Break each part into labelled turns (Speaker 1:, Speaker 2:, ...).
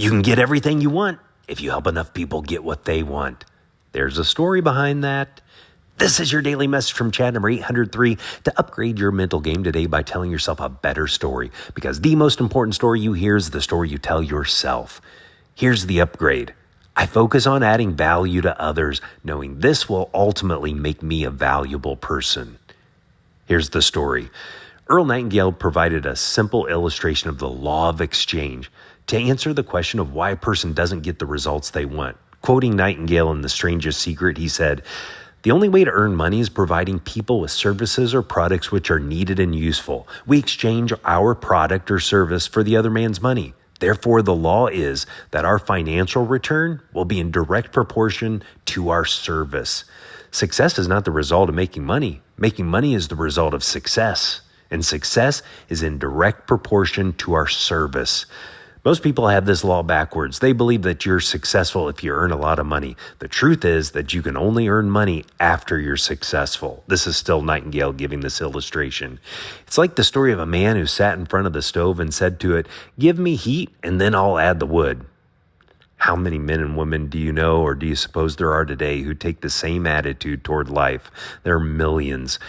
Speaker 1: You can get everything you want if you help enough people get what they want. There's a story behind that. This is your daily message from Chad number 803 to upgrade your mental game today by telling yourself a better story, because the most important story you hear is the story you tell yourself. Here's the upgrade. I focus on adding value to others, knowing this will ultimately make me a valuable person. Here's the story. Earl Nightingale provided a simple illustration of the law of exchange to answer the question of why a person doesn't get the results they want. Quoting Nightingale in The Strangest Secret, he said, "The only way to earn money is providing people with services or products which are needed and useful. We exchange our product or service for the other man's money. Therefore, the law is that our financial return will be in direct proportion to our service. Success is not the result of making money. Making money is the result of success. And success is in direct proportion to our service." Most people have this law backwards. They believe that you're successful if you earn a lot of money. The truth is that you can only earn money after you're successful. This is still Nightingale giving this illustration. It's like the story of a man who sat in front of the stove and said to it, "Give me heat and then I'll add the wood." How many men and women do you know, or do you suppose there are today, who take the same attitude toward life? There are millions.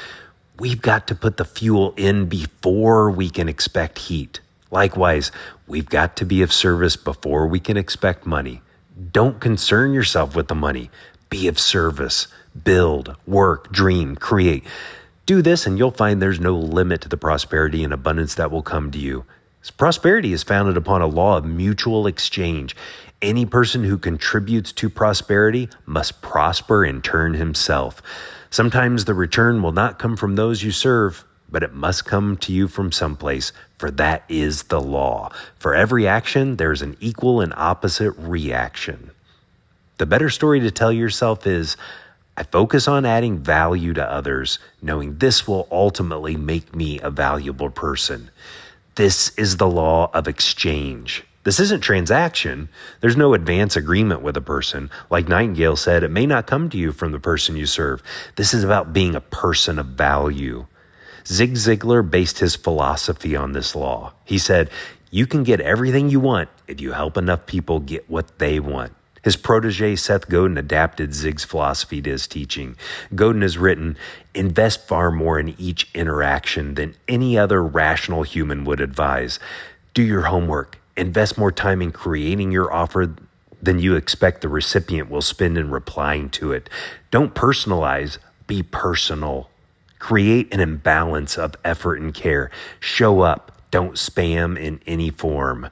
Speaker 1: We've got to put the fuel in before we can expect heat. Likewise, we've got to be of service before we can expect money. Don't concern yourself with the money. Be of service. Build, work, dream, create. Do this and you'll find there's no limit to the prosperity and abundance that will come to you. Prosperity is founded upon a law of mutual exchange. Any person who contributes to prosperity must prosper in turn himself. Sometimes the return will not come from those you serve, but it must come to you from someplace, for that is the law. For every action, there's an equal and opposite reaction. The better story to tell yourself is, I focus on adding value to others, knowing this will ultimately make me a valuable person. This is the law of exchange. This isn't transaction. There's no advance agreement with a person. Like Nightingale said, it may not come to you from the person you serve. This is about being a person of value. Zig Ziglar based his philosophy on this law. He said, "You can get everything you want if you help enough people get what they want." His protege, Seth Godin, adapted Zig's philosophy to his teaching. Godin has written, "Invest far more in each interaction than any other rational human would advise. Do your homework. Invest more time in creating your offer than you expect the recipient will spend in replying to it. Don't personalize, be personal. Create an imbalance of effort and care. Show up. Don't spam in any form."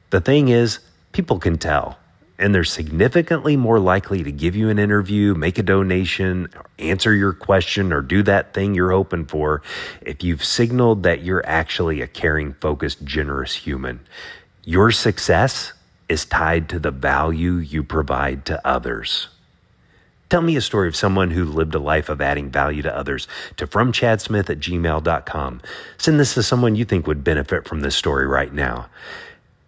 Speaker 1: The thing is, people can tell, and they're significantly more likely to give you an interview, make a donation, answer your question, or do that thing you're hoping for if you've signaled that you're actually a caring, focused, generous human. Your success is tied to the value you provide to others. Tell me a story of someone who lived a life of adding value to others to fromchadsmith@gmail.com. Send this to someone you think would benefit from this story right now.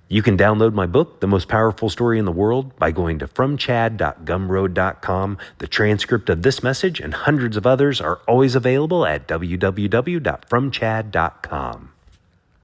Speaker 1: You can download my book, The Most Powerful Story in the World, by going to fromchad.gumroad.com. The transcript of this message and hundreds of others are always available at www.fromchad.com.